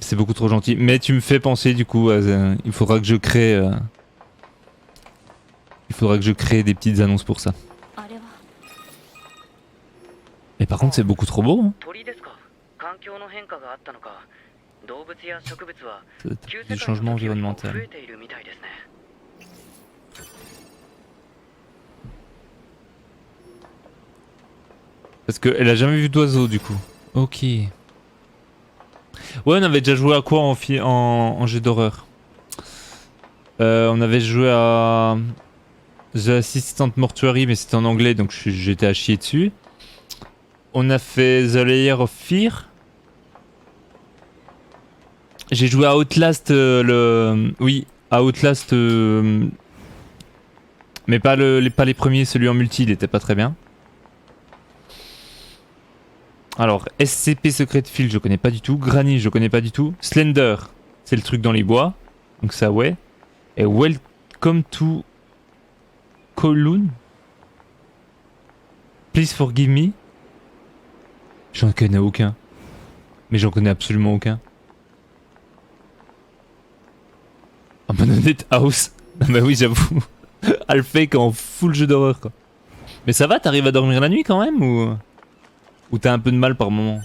C'est beaucoup trop gentil. Mais tu me fais penser du coup, il faudra que je crée... il faudra que je crée des petites annonces pour ça. Et par contre c'est beaucoup trop beau. Hein. Du changement environnemental. Parce qu'elle a jamais vu d'oiseau du coup. Ok. Ouais, on avait déjà joué à quoi en jeu d'horreur? On avait joué à The Assistant Mortuary, mais c'était en anglais donc j'étais à chier dessus. On a fait The Layer of Fear. J'ai joué à Outlast, oui, à Outlast, mais pas les premiers, celui en multi, il était pas très bien. Alors, SCP Secret Field, je connais pas du tout. Granny, je connais pas du tout. Slender, c'est le truc dans les bois, donc ça ouais. Et Welcome to Kowloon. Please forgive me. J'en connais aucun. Mais j'en connais absolument aucun. Abandoned House. Bah oui, j'avoue. Alfake en full jeu d'horreur quoi. Mais ça va, t'arrives à dormir la nuit quand même ou t'as un peu de mal par moment?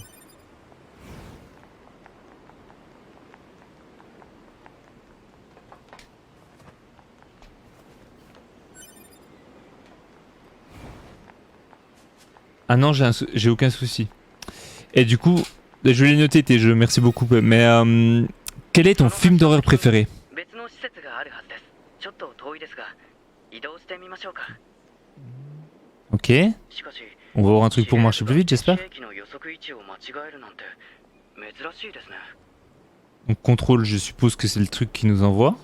Ah non, j'ai aucun souci. Et du coup, je vais les noter tes jeux, merci beaucoup. Mais quel est ton film d'horreur préféré? Ok. On va avoir un truc pour marcher plus vite, j'espère. Donc contrôle, je suppose que c'est le truc qui nous envoie.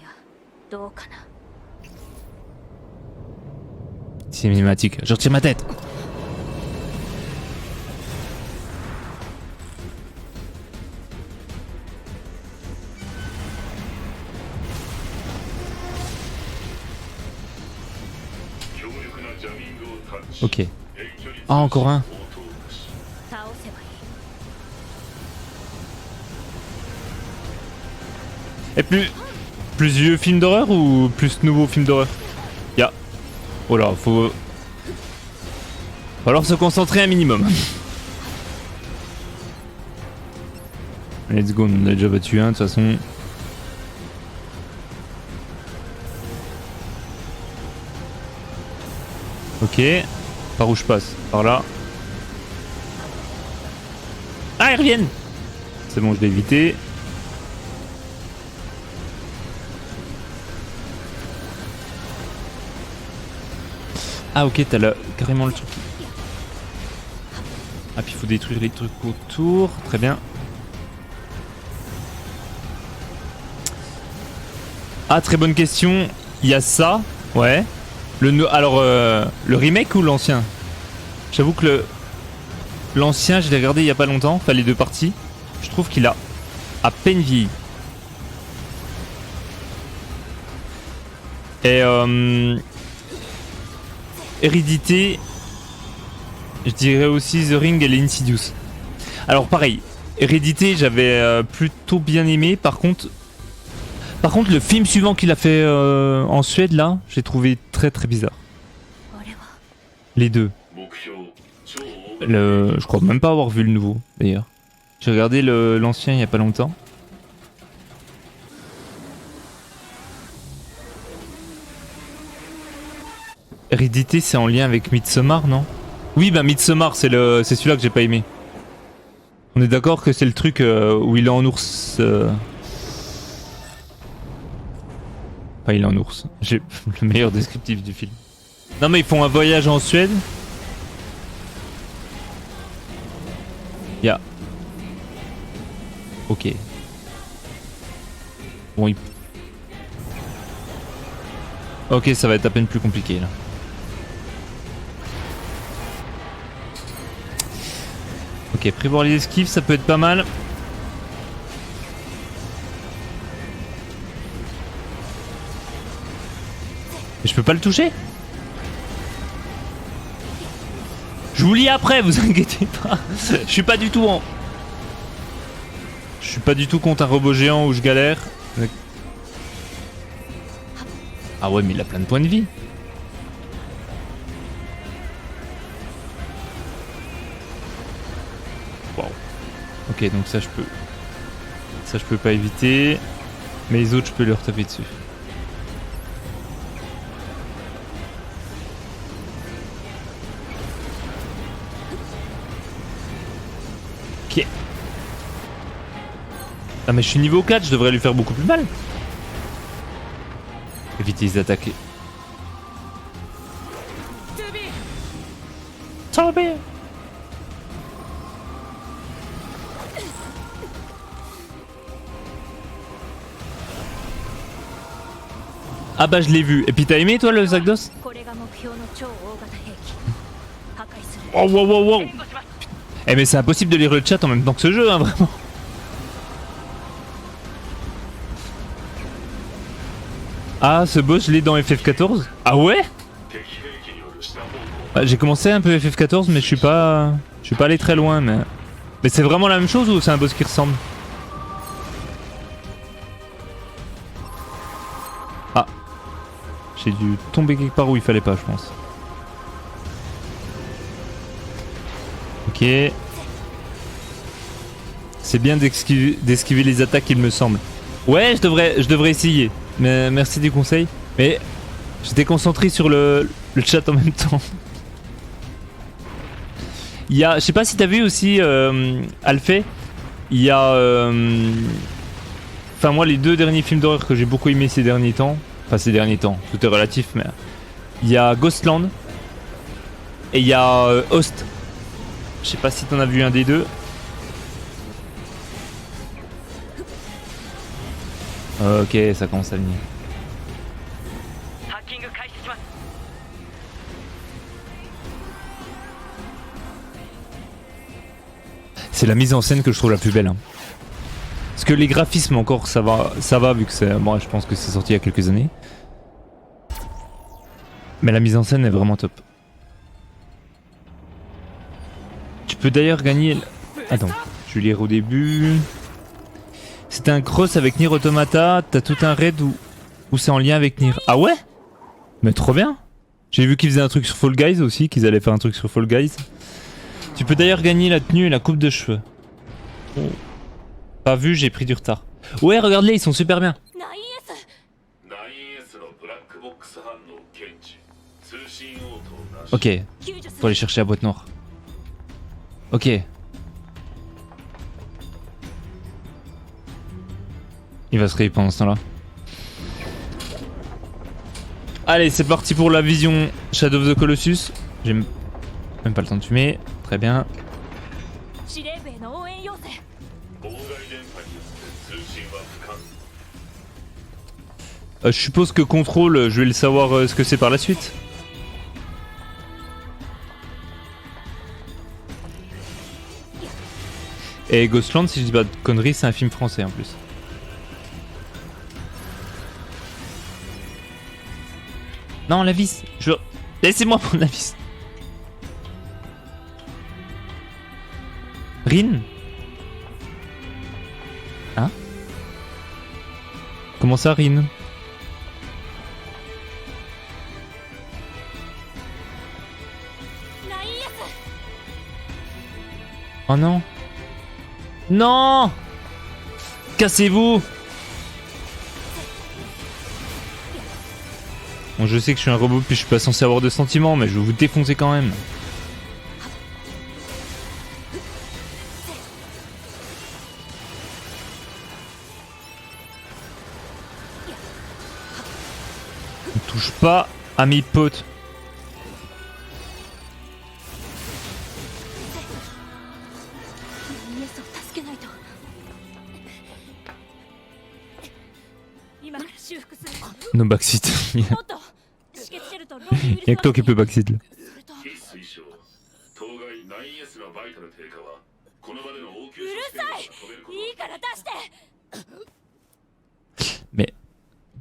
Cinématique, je retire ma tête. Ok. Ah, encore un. Et plus vieux film d'horreur ou plus nouveau film d'horreur? Ya. Oh là, faut falloir se concentrer un minimum. Let's go, on en a déjà battu un de toute façon. Ok. Par où je passe? Par là. Ah, ils reviennent! C'est bon, je l'ai évité. Ah ok, t'as carrément le truc. Ah puis il faut détruire les trucs autour. Très bien. Ah, très bonne question. Il y a ça. Ouais. Alors, le remake ou l'ancien? J'avoue que l'ancien, je l'ai regardé il y a pas longtemps. Enfin, les deux parties. Je trouve qu'il a à peine vieilli. Et Hérédité, je dirais aussi The Ring et l'Insidious. Alors pareil, Hérédité, j'avais plutôt bien aimé. Par contre, le film suivant qu'il a fait en Suède, là, j'ai trouvé très très bizarre. Les deux. Je crois même pas avoir vu le nouveau, d'ailleurs. J'ai regardé l'ancien il y a pas longtemps. Hérédité, c'est en lien avec Midsommar, non? Oui, bah Midsommar, c'est celui-là que j'ai pas aimé. On est d'accord que c'est le truc où il est en ours. Enfin, il est en ours. J'ai le meilleur descriptif du film. Non, mais ils font un voyage en Suède. Ya. Ok. Bon, ok, ça va être à peine plus compliqué là. Ok, prévoir les esquives, ça peut être pas mal. Mais je peux pas le toucher? Je vous lis après, vous inquiétez pas. Je suis pas du tout en... Je suis pas du tout contre un robot géant où je galère. Ah ouais, mais il a plein de points de vie. Wow. Ok, donc ça je peux. Ça je peux pas éviter. Mais les autres je peux leur taper dessus. Ok. Ah mais je suis niveau 4, je devrais lui faire beaucoup plus mal. Éviter les attaques. Toby. Ah bah je l'ai vu. Et puis t'as aimé toi le Zakdos? Oh wow wow wow. Eh mais c'est impossible de lire le chat en même temps que ce jeu hein, vraiment. Ah ce boss je l'ai dans FF14. Ah ouais? Bah, j'ai commencé un peu FF14 mais je suis pas allé très loin mais c'est vraiment la même chose ou c'est un boss qui ressemble? Ah. J'ai dû tomber quelque part où il fallait pas je pense. Ok. C'est bien d'esquiver les attaques il me semble. Ouais je devrais essayer. Mais merci du conseil. Mais j'étais concentré sur le chat en même temps. Il y a, je sais pas si t'as vu aussi Alphée. Il y a, enfin moi les deux derniers films d'horreur que j'ai beaucoup aimé ces derniers temps. Enfin ces derniers temps, tout est relatif mais il y a Ghostland et il y a Host. Je sais pas si t'en as vu un des deux. Ok, ça commence à venir. C'est la mise en scène que je trouve la plus belle. Hein. Parce que les graphismes encore ça va vu que c'est... Bon je pense que c'est sorti il y a quelques années. Mais la mise en scène est vraiment top. Tu peux d'ailleurs gagner... Attends, je vais lire au début. C'était un cross avec Nier Automata, t'as tout un raid où c'est en lien avec Nier. Ah ouais? Mais trop bien. J'ai vu qu'ils faisaient un truc sur Fall Guys aussi, qu'ils allaient faire un truc sur Fall Guys. Tu peux d'ailleurs gagner la tenue et la coupe de cheveux. Oh. Pas vu, j'ai pris du retard. Ouais, regarde-les, ils sont super bien. Ok, faut aller chercher la boîte noire. Ok. Il va se réveiller pendant ce temps-là. Allez, c'est parti pour la vision Shadow of the Colossus. J'ai même pas le temps de fumer. Très bien. Je suppose que contrôle, je vais le savoir ce que c'est par la suite. Et Ghostland, si je dis pas de conneries, c'est un film français en plus. Non, la vis. Laissez-moi prendre la vis. Rin? Hein? Comment ça, Rin? Oh non. Non! Cassez-vous! Bon, je sais que je suis un robot puis je suis pas censé avoir de sentiments, mais je vais vous défoncer quand même. Ne touche pas à mes potes. No backseat. Y'a que toi qui peux backseat là. Mais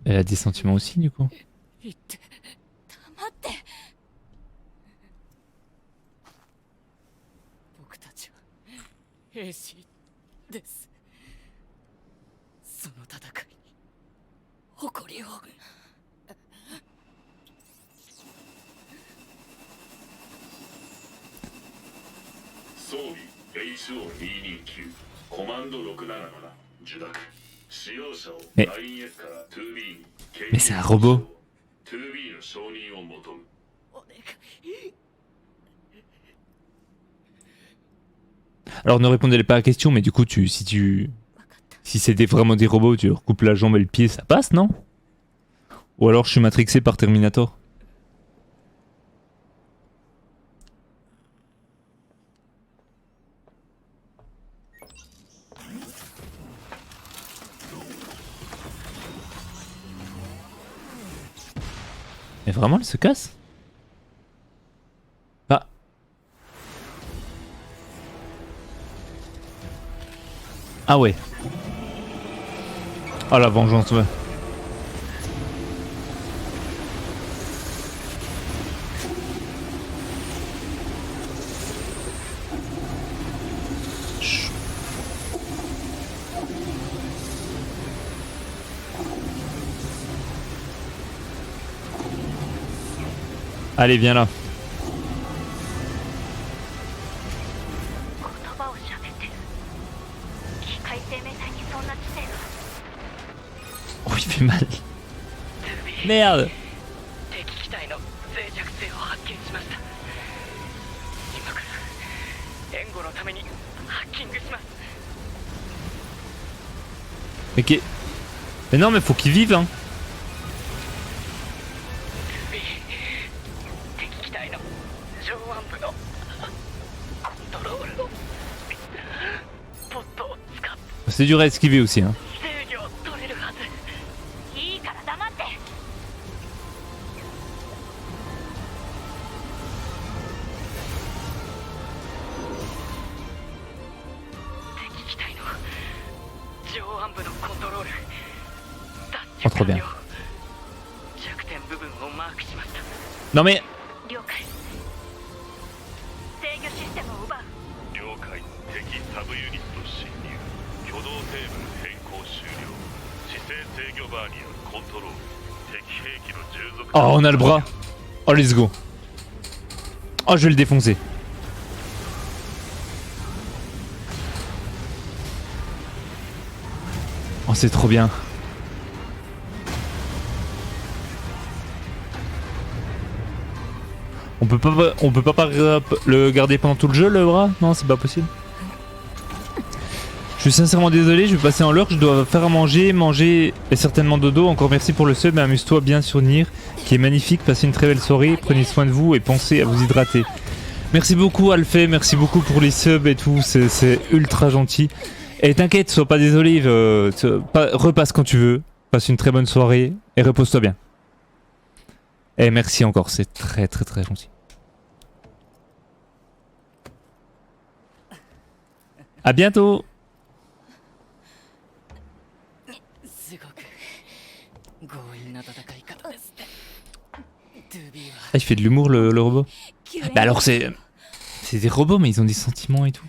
elle a des sentiments aussi du coup. その戦いに誇りを。装備 HO229 コマンド677受諾使用者を 9S から 2B に Mais c'est un robot. 2B の承認を求む。お願い。 Alors ne répondez pas à la question, mais du coup, si c'était vraiment des robots, tu leur coupes la jambe et le pied, ça passe, non? Ou alors je suis matrixé par Terminator. Mais vraiment, elle se casse? Ah. Ah ouais. Ah la vengeance, ouais. Chut. Allez, viens là. Oh, il fait mal. Merde. Ok. Mais non, mais faut qu'il vive, hein. C'est dur à esquiver aussi, hein. Oh, trop bien. Non mais... 了解敵サブユニット侵入挙動テーブル変更終了姿勢制御バーニアコントロール敵兵器の従属 Oh, on a le bras. Oh, let's go. Oh, je vais le défoncer. Oh, c'est trop bien. On peut pas le garder pendant tout le jeu, le bras? Non, c'est pas possible. Je suis sincèrement désolé, je vais passer en l'heure, je dois faire à manger, et certainement dodo. Encore merci pour le sub, mais amuse-toi bien sur Nier, qui est magnifique. Passez une très belle soirée, prenez soin de vous et pensez à vous hydrater. Merci beaucoup Alphée, merci beaucoup pour les subs et tout, c'est ultra gentil. Et t'inquiète, sois pas désolé, repasse quand tu veux, passe une très bonne soirée et repose-toi bien. Et merci encore, c'est très très très gentil. À bientôt. Ah, il fait de l'humour le robot. Bah alors c'est des robots mais ils ont des sentiments et tout.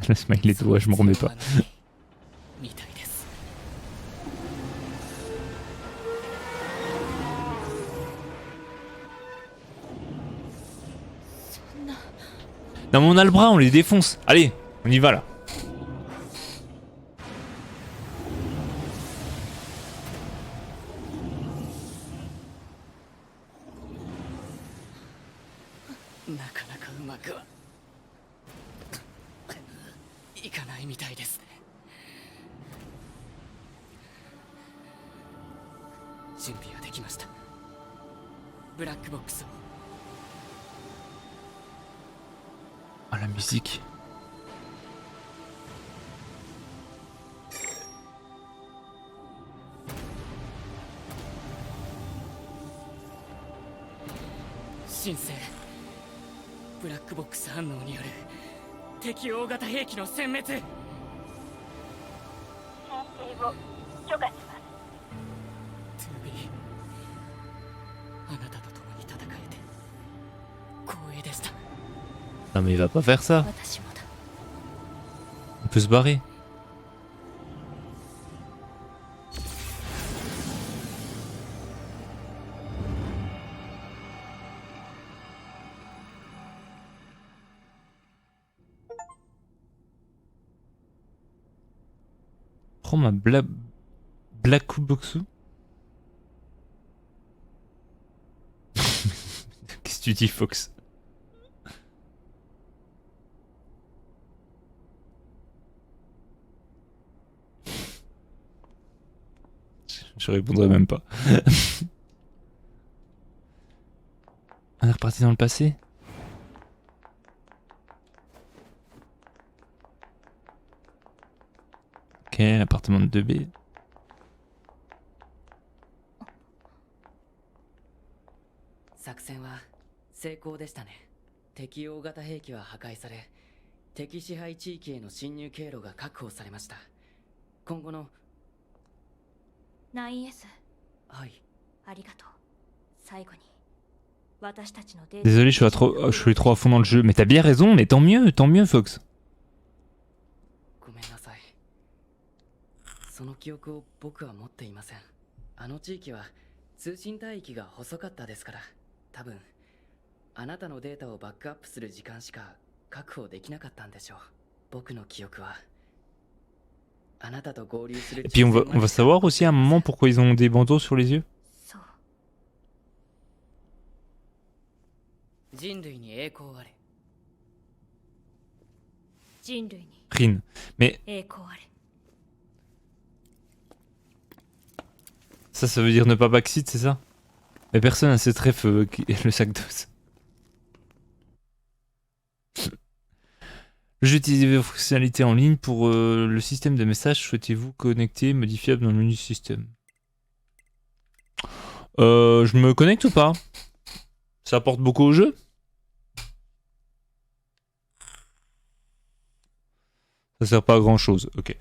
Le smiley de ouais, je m'en remets pas. Non mais on a le bras, on les défonce. Allez, on y va là. Ah la musique. Shinsei, Black Box 反応による敵大型兵器の殲滅。編成を許可します。2B、あなたと共に戦えて光栄でした。 Non mais il va pas faire ça. On peut se barrer. prends ma Blackuboksu. Qu'est-ce que tu dis, Fox? Je répondrai même pas. On est reparti dans le passé? Ok, appartement de 2B. Désolé, je suis trop à fond dans le jeu. Mais t'as bien raison, mais tant mieux, Fox. その記憶を僕は持っていません。あの地域は通信帯域が細かったですから、多分あなたのデータをバックアップする時間しか確保できなかったんでしょう。僕の記憶はあなたと合流する。 Et puis on va savoir aussi à un moment pourquoi ils ont des bandeaux sur les yeux. 人類に栄光あれ。人類に Rin. Mais 栄光あれ。 ça veut dire ne pas backseat, c'est ça? Mais personne n'a cette ref le sac d'os. Le jeu utilise vos fonctionnalités en ligne pour le système de messages. Souhaitez-vous connecter, modifiable dans le menu système? Je me connecte ou pas? Ça apporte beaucoup au jeu? Ça sert pas à grand chose, ok.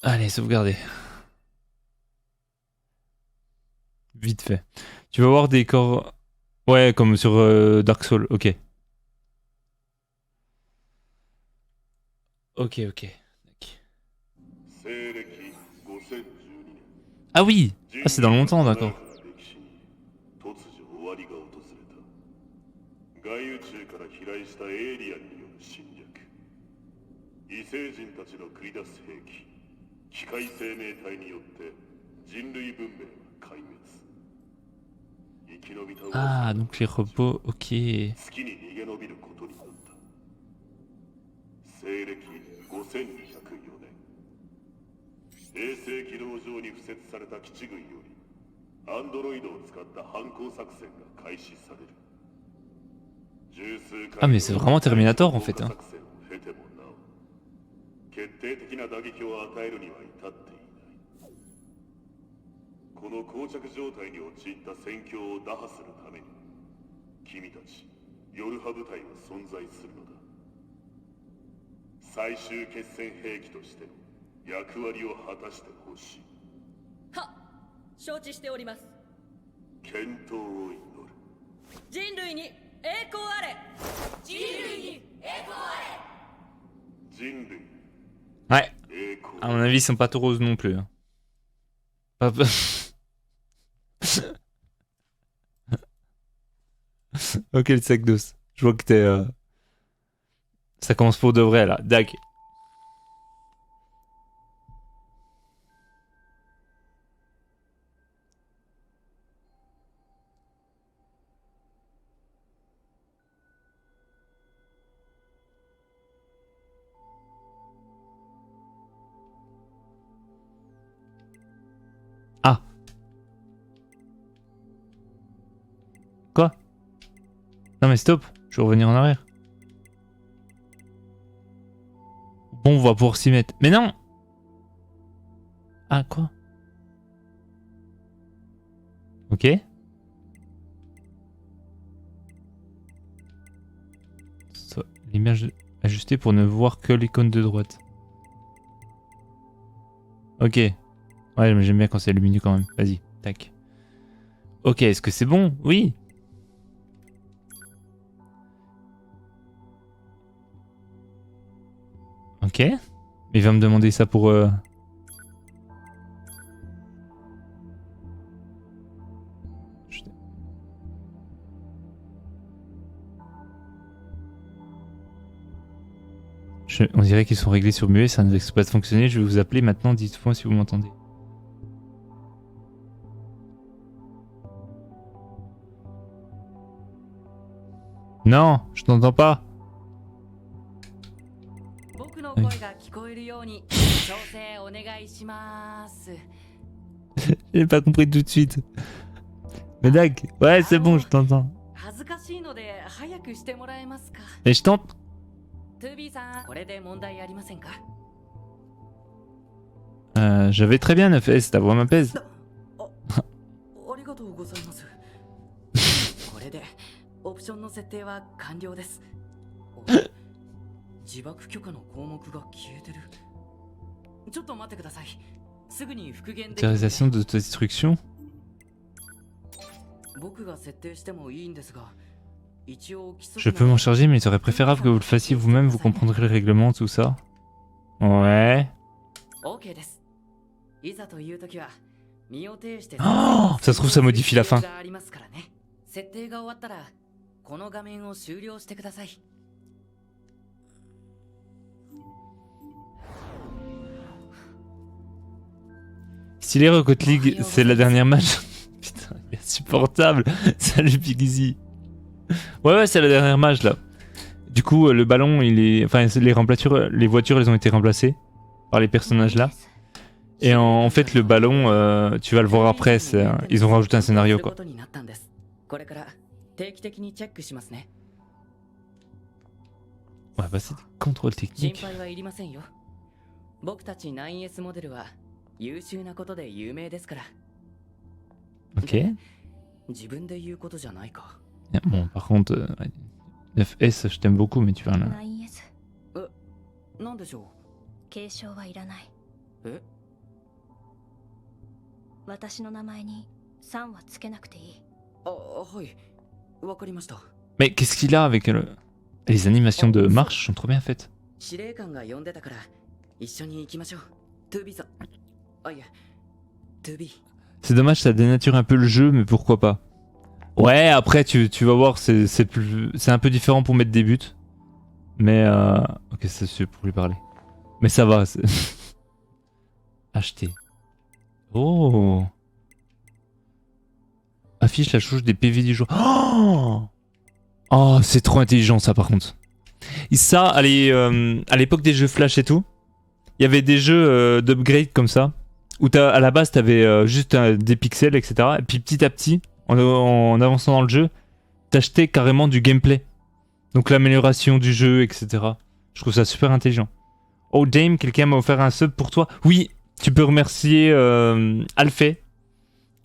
Allez, sauvegarder. Vite fait. Tu vas voir des corps... Ouais, comme sur Dark Souls, ok. Ok. Ah oui! Ah, c'est dans longtemps, d'accord. 機械生命体によって人類文明は壊滅。生き延びたわずかな Ah, donc les robots, ok. 月に逃げ延びることになった。西暦5204年、衛星軌道上に敷設された基地群よりアンドロイドを使った反攻作戦が開始される。Ah, mais c'est vraiment Terminator en fait. Hein. 決定的な打撃を与えるには至っていない。この膠着状態に陥った戦況を打破するために君たちヨルハ部隊は存在するのだ。最終決戦兵器としての役割を果たしてほしい。は、承知しております。健闘を祈る。人類に栄光あれ。人類に栄光あれ。人類。 Ouais. À mon avis, ils sont pas trop roses non plus. Hein. Ok, le sac d'os. Je vois que t'es... Ça commence pour de vrai, là. Dac. Ah. Quoi? Non mais stop, je vais revenir en arrière. Bon, on va pouvoir s'y mettre. Mais non! Ah, quoi? Ok. L'image ajustée pour ne voir que l'icône de droite. Ok. Ouais, mais j'aime bien quand c'est lumineux quand même. Vas-y, tac. Ok, est-ce que c'est bon? Oui. Ok. Il va me demander ça pour... On dirait qu'ils sont réglés sur muet, ça ne risque pas de fonctionner. Je vais vous appeler maintenant, dites-moi si vous m'entendez. Non, je t'entends pas. 僕の声が聞こえるように調整お願いします。 J'ai pas compris tout de suite. Mais Dag, ouais, c'est bon, je t'entends. 恥ずかしいので早くしてもらえますか。 Mais je tente. トゥービーさん、これで問題ありませんか。 Je vais très bien, 9S, ta voix m'apaise. ありがとうございます。これでオプションの設定は完了です。お自爆許可の項目が消えてる。ちょっと待ってください。すぐに復元できる。 Autorisation d'autodestruction. 僕が設定してもいいんですが、一応規則 Je peux m'en charger, mais il serait préférable que vous le fassiez vous-même, vous comprendrez le règlement, tout ça. Ouais. OK です。いざという時は身を挺して。 Oh, ça se trouve, ça modifie la fin. 設定が終わったらこの画面を終了してください。 Stylé Rocket League, c'est la dernière match. Putain, il est insupportable. Salut Big Easy. Ouais, c'est la dernière match là. Du coup, le ballon, il est. Enfin, les remplacures, les voitures, elles ont été remplacées par les personnages là. Et en fait, le ballon, tu vas le voir après, ils ont rajouté un scénario quoi. Ouais, bah c'est des contrôles techniques. 僕たち 9S モデルは優秀なことで有名ですから。 Ok. 自分で言うことじゃないか。 Bon, par contre, 9S, je t'aime beaucoup, mais tu vas là. 9S なんでしょ継承はいらない。う。え？私の名前に3はつけなくていい。あ、はい。わかりました。 Mais qu'est-ce qu'il a avec les animations de marche sont trop bien faites. 司令官が呼んでたから一緒に行きましょう。トゥービーさん。あ、いや。トゥービー。 C'est dommage, ça dénature un peu le jeu, mais pourquoi pas. Ouais, après, tu vas voir, c'est un peu différent pour mettre des buts. Mais ok, ça c'est pour lui parler. Mais ça va. Acheter. Oh. Affiche la jauge des PV du joueur. Oh, c'est trop intelligent ça par contre. Et ça, allez, à l'époque des jeux Flash et tout, il y avait des jeux d'upgrade comme ça. Où à la base t'avais juste des pixels, etc. Et puis petit à petit, en avançant dans le jeu, t'achetais carrément du gameplay. Donc l'amélioration du jeu, etc. Je trouve ça super intelligent. Oh Dame, quelqu'un m'a offert un sub pour toi. Oui, tu peux remercier Alphée,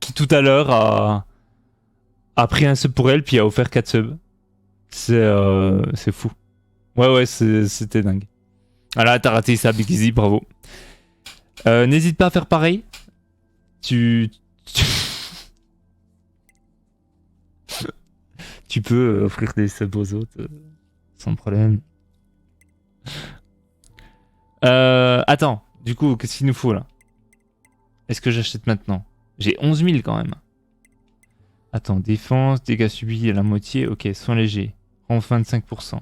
qui tout à l'heure a pris un sub pour elle, puis a offert 4 subs. C'est fou. Ouais, c'était dingue. Voilà, t'as raté ça, Big Easy, bravo. N'hésite pas à faire pareil. Tu peux offrir des subs aux autres sans problème. Attends, du coup, qu'est-ce qu'il nous faut là? Est-ce que j'achète maintenant? J'ai 11 000 quand même. Attends, défense, dégâts subis à la moitié. Ok, soins légers. En 25%.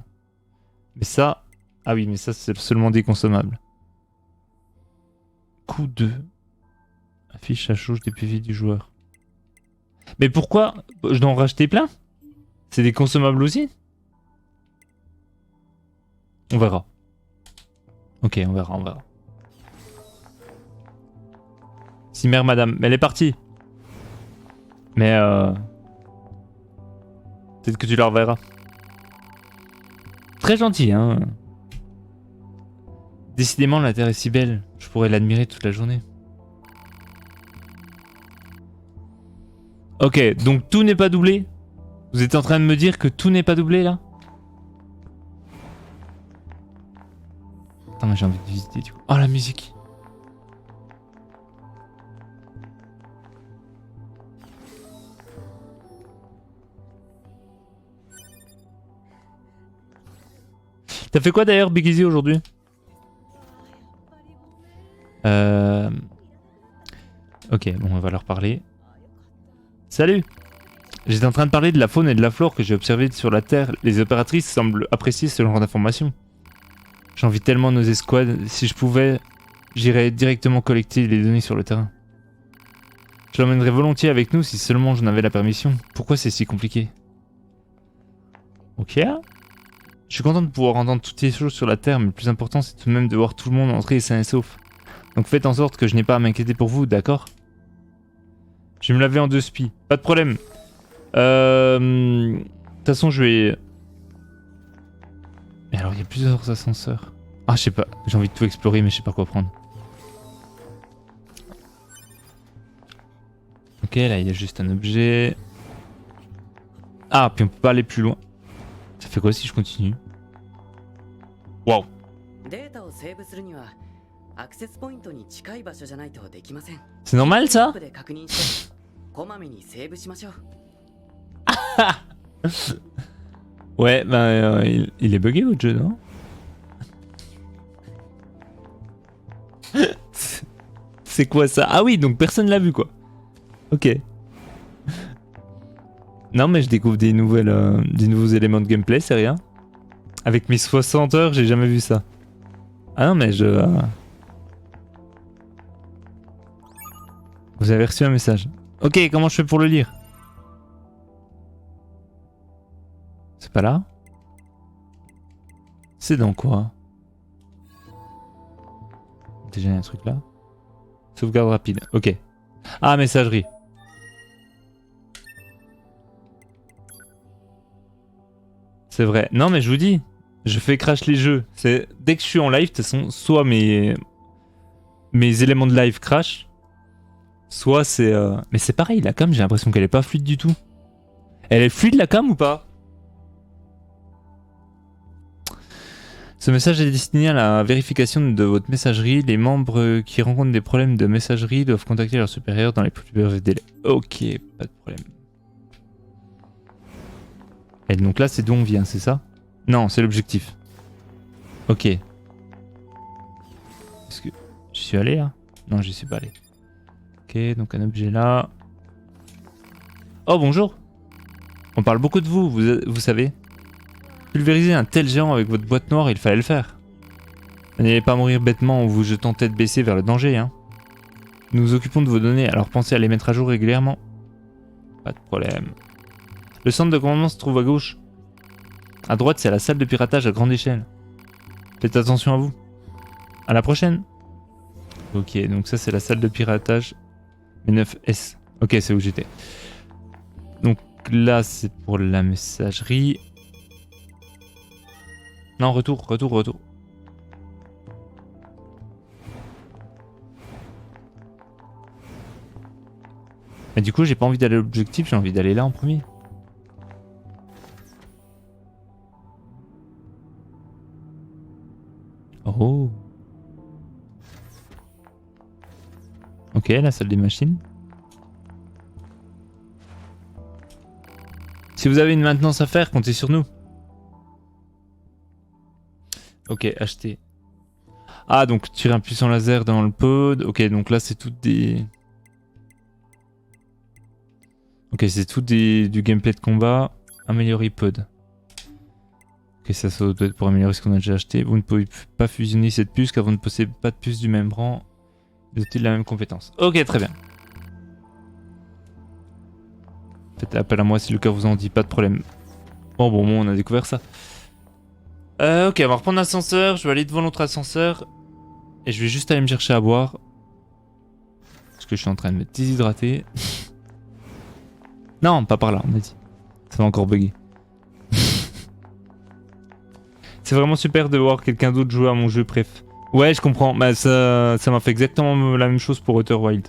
Mais ça... Ah oui, mais ça c'est seulement des consommables. Coup 2. Affiche la jauge des PV du joueur. Mais pourquoi je dois en racheter plein? C'est des consommables aussi? On verra. Ok, on verra. Si mère madame, elle est partie. Mais peut-être que tu la reverras. Très gentil, hein. Décidément, la Terre est si belle. Je pourrais l'admirer toute la journée. Ok, donc tout n'est pas doublé. Vous êtes en train de me dire que tout n'est pas doublé là? Attends, mais j'ai envie de visiter du coup. Oh, la musique. T'as fait quoi d'ailleurs, Big Easy, aujourd'hui? Ok, bon, on va leur parler. Salut! J'étais en train de parler de la faune et de la flore que j'ai observées sur la Terre. Les opératrices semblent apprécier ce genre d'informations. J'envie tellement nos escouades. Si je pouvais, j'irais directement collecter les données sur le terrain. Je l'emmènerais volontiers avec nous si seulement j'en avais la permission. Pourquoi c'est si compliqué? Ok. Je suis content de pouvoir entendre toutes les choses sur la Terre, mais le plus important c'est tout de même de voir tout le monde entrer sain et sauf. Donc faites en sorte que je n'ai pas à m'inquiéter pour vous, d'accord? Je vais me laver en 2 spies. Pas de problème. De toute façon, je vais... Mais alors, il y a plusieurs ascenseurs. Ah, je sais pas. J'ai envie de tout explorer, mais je sais pas quoi prendre. Ok, là, il y a juste un objet. Ah, puis on peut pas aller plus loin. Ça fait quoi si je continue? Waouh. データをセーブするにはアクセスポイントに近い場所じゃないとできません。 C'est normal, マッ ça? プで確認してこまめにセーブしましょう。 Ouais, bah, il est bugué votre jeu, non? C'est quoi ça? Ah oui, donc personne l'a vu, quoi. Ok. Non, mais je découvre des nouveaux éléments de gameplay, c'est rien. Avec mes 60 heures, j'ai jamais vu ça. Ah non, mais je... Vous avez reçu un message. Ok, comment je fais pour le lire? C'est pas là? C'est dans quoi? Déjà, il y a un truc là. Sauvegarde rapide. Ok. Ah, messagerie. C'est vrai. Non, mais je vous dis, je fais crash les jeux. C'est dès que je suis en live, de toute façon, soit mes éléments de live crash, soit c'est... Mais c'est pareil, la cam, j'ai l'impression qu'elle est pas fluide du tout. Elle est fluide la cam ou pas? Ce message est destiné à la vérification de votre messagerie. Les membres qui rencontrent des problèmes de messagerie doivent contacter leur supérieur dans les plus brefs délais. Ok, pas de problème. Et donc là, c'est d'où on vient, c'est ça? Non, c'est l'objectif. Ok. Est-ce que j'y suis allé là? Non, j'y suis pas allé. Ok, donc un objet là. Oh, bonjour. On parle beaucoup de vous, vous savez. Pulvériser un tel géant avec votre boîte noire, il fallait le faire. N'allez pas mourir bêtement en vous jetant tête baissée vers le danger, hein. Nous nous occupons de vos données, alors pensez à les mettre à jour régulièrement. Pas de problème. Le centre de commandement se trouve à gauche. À droite, c'est la salle de piratage à grande échelle. Faites attention à vous. À la prochaine. Ok, donc ça c'est la salle de piratage. Mais 9S. Ok, c'est où j'étais. Donc là, c'est pour la messagerie. Non, retour. Mais du coup, j'ai pas envie d'aller à l'objectif, j'ai envie d'aller là en premier. Oh. Ok, la salle des machines. Si vous avez une maintenance à faire, comptez sur nous. Ok, acheter. Ah, donc tirer un puissant laser dans le pod. Ok, donc là c'est toutes des... Ok, c'est tout du gameplay de combat. Améliorer pod. Ok, ça doit être pour améliorer ce qu'on a déjà acheté. Vous ne pouvez pas fusionner cette puce car vous ne possédez pas de puce du même rang. Dotée de la même compétence. Ok, très bien. Faites appel à moi si le cœur vous en dit, pas de problème. Bon, on a découvert ça. Ok, on va reprendre l'ascenseur. Je vais aller devant l'autre ascenseur. Et je vais juste aller me chercher à boire. Parce que je suis en train de me déshydrater. Non, pas par là, on a dit. Ça va encore bugger. C'est vraiment super de voir quelqu'un d'autre jouer à mon jeu préf. Ouais, je comprends. Bah, ça m'a fait exactement la même chose pour Outer Wild.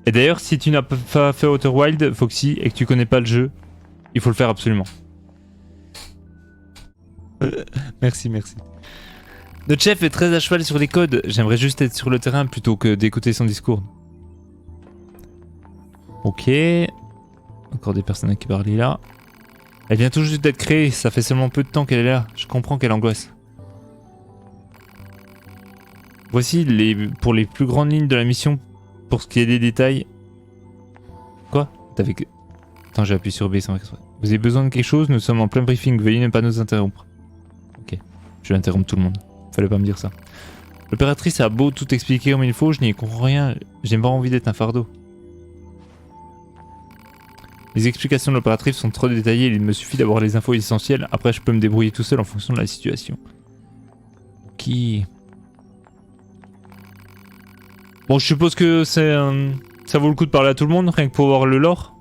Et d'ailleurs, si tu n'as pas fait Outer Wild, Foxy, et que tu connais pas le jeu, il faut le faire absolument. Merci. Notre chef est très à cheval sur les codes. J'aimerais juste être sur le terrain plutôt que d'écouter son discours. Ok. Encore des personnes qui parlent là. Elle vient tout juste d'être créée. Ça fait seulement peu de temps qu'elle est là. Je comprends qu'elle angoisse. Voici pour les plus grandes lignes de la mission. Pour ce qui est des détails. Quoi? Attends, j'ai appuyé sur B sans exprès. Vous avez besoin de quelque chose? Nous sommes en plein briefing. Veuillez ne pas nous interrompre. Ok. Je vais interrompre tout le monde. Fallait pas me dire ça. L'opératrice a beau tout expliquer comme il faut, je n'y comprends rien. J'ai pas envie d'être un fardeau. Les explications de l'opératrice sont trop détaillées, il me suffit d'avoir les infos essentielles. Après, je peux me débrouiller tout seul en fonction de la situation. Qui... Bon, je suppose que c'est ça vaut le coup de parler à tout le monde, rien que pour voir le lore.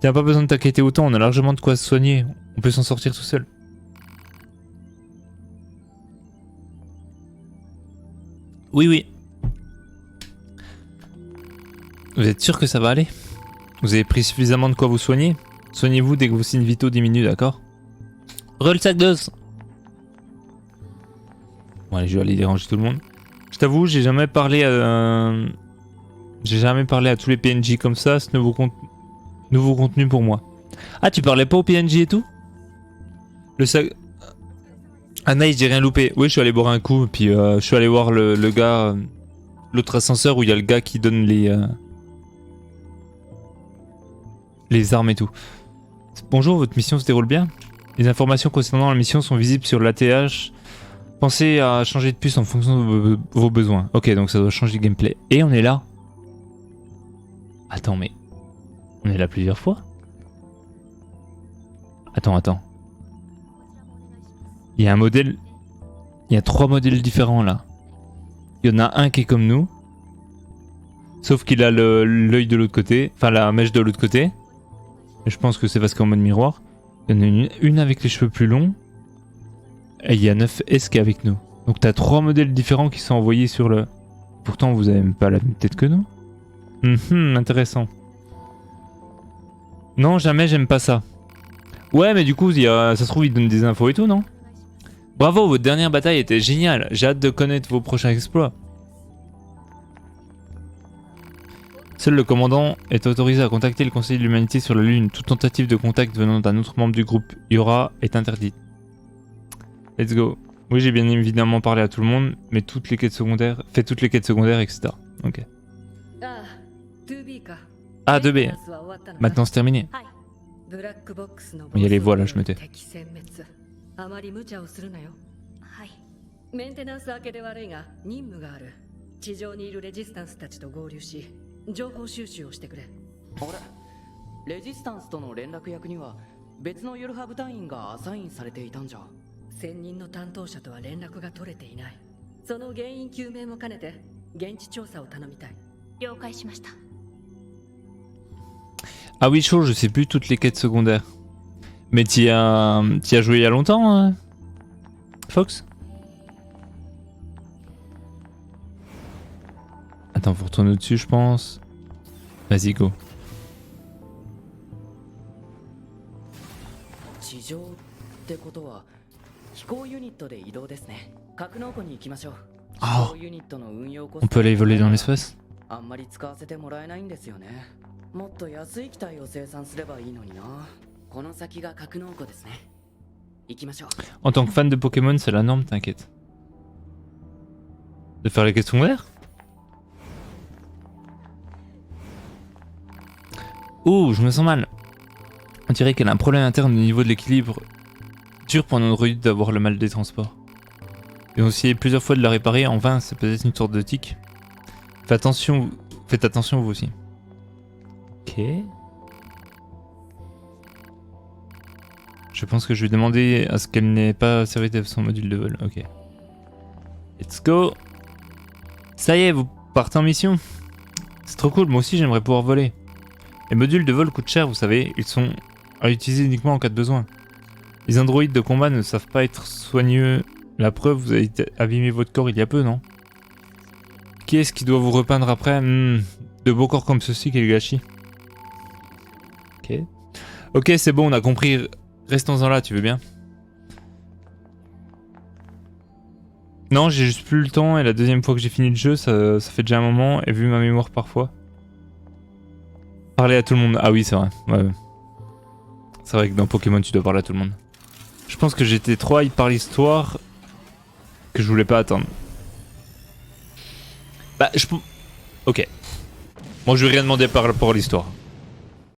T'as pas besoin de t'inquiéter autant, on a largement de quoi se soigner. On peut s'en sortir tout seul. Oui, oui. Vous êtes sûr que ça va aller? Vous avez pris suffisamment de quoi vous soigner? Soignez-vous dès que vos signes vitaux diminuent, d'accord? Roll sac d'os. Bon allez, je vais aller déranger tout le monde. Je t'avoue, j'ai jamais parlé à tous les PNJ comme ça, c'est nouveau contenu pour moi. Ah, tu parlais pas aux PNJ et tout? Le sac... Ah nice, j'ai rien loupé. Oui, je suis allé boire un coup, puis je suis allé voir le gars... l'autre ascenseur où il y a le gars qui donne les armes et tout. Bonjour, votre mission se déroule bien? Les informations concernant la mission sont visibles sur l'ATH. Pensez à changer de puce en fonction de vos besoins. Ok, donc ça doit changer le gameplay. Et on est là. Attends, mais... on est là plusieurs fois? Attends. Il y a un modèle... il y a 3 modèles différents là. Il y en a un qui est comme nous. Sauf qu'il a l'œil de l'autre côté. Enfin, la mèche de l'autre côté. Et je pense que c'est parce qu'en mode miroir. Il y en a une avec les cheveux plus longs. Et il y a 9S qui est avec nous. Donc t'as 3 modèles différents qui sont envoyés sur le... Pourtant vous avez même pas la même tête que nous. Intéressant. Non, jamais j'aime pas ça. Ouais, mais du coup, ça se trouve, il donne des infos et tout, non? Bravo, votre dernière bataille était géniale. J'ai hâte de connaître vos prochains exploits. Seul le commandant est autorisé à contacter le Conseil de l'Humanité sur la Lune. Toute tentative de contact venant d'un autre membre du groupe Yora est interdite. Let's go. Oui, j'ai bien évidemment parlé à tout le monde, mais toutes les quêtes secondaires, etc. Ok. Ah, 2B. Maintenant c'est terminé. はい。ブラックボックスの Il y a les voix là, je me tais. 敵殲滅。あまり無茶をするなよ。はい。メンテナンス明けで悪いが任務がある。地上にいるレジスタンスたちと合流し、情報収集をしてくれ。あれレジスタンスとの連絡役には別のヨルハ部隊員がアサインされていたんじゃ。専任の担当者とは連絡が取れていない。その原因究明も兼ねて現地調査を頼みたい。了解しました。 Ah oui, chaud, je sais plus toutes les quêtes secondaires. Mais t'y as joué il y a longtemps, Fox? Attends, faut retourner au-dessus, je pense. Vas-y, go. 地上ってことは飛行ユニットで移動ですね。格納庫に行きましょう。あ飛行ユニットの運用コス On ト peut aller voler dans l'espace? あんまり使わせてもらえないんですよね。もっと安い機体を生産すればいいのにな。この先が格納庫ですね。行きましょう。 En tant que fan de Pokémon, c'est la norme, t'inquiète. De faire les quêtes secondaires? Oh, je me sens mal. On dirait qu'elle a un problème interne au niveau de l'équilibre. Dur pour un androïde d'avoir le mal des transports. Et on a essayé plusieurs fois de la réparer, en vain, c'est peut-être une sorte de tic. Faites attention vous aussi. Ok. Je pense que je vais demander à ce qu'elle n'ait pas servi de son module de vol. Ok. Let's go. Ça y est, vous partez en mission. C'est trop cool, moi aussi j'aimerais pouvoir voler. Les modules de vol coûtent cher, vous savez, ils sont à utiliser uniquement en cas de besoin. Les androïdes de combat ne savent pas être soigneux. La preuve, vous avez abîmé votre corps il y a peu, non? Qui est-ce qui doit vous repeindre après? De beaux corps comme ceci, quel gâchis. Ok. Ok, c'est bon, on a compris. Restons-en là, tu veux bien? Non, j'ai juste plus le temps et la deuxième fois que j'ai fini le jeu, ça fait déjà un moment et vu ma mémoire parfois. Parler à tout le monde. Ah oui, c'est vrai. Ouais. C'est vrai que dans Pokémon, tu dois parler à tout le monde. Je pense que j'étais trop hype par l'histoire que je voulais pas attendre. Bah, ok. Moi, je vais rien demander par rapport à l'histoire.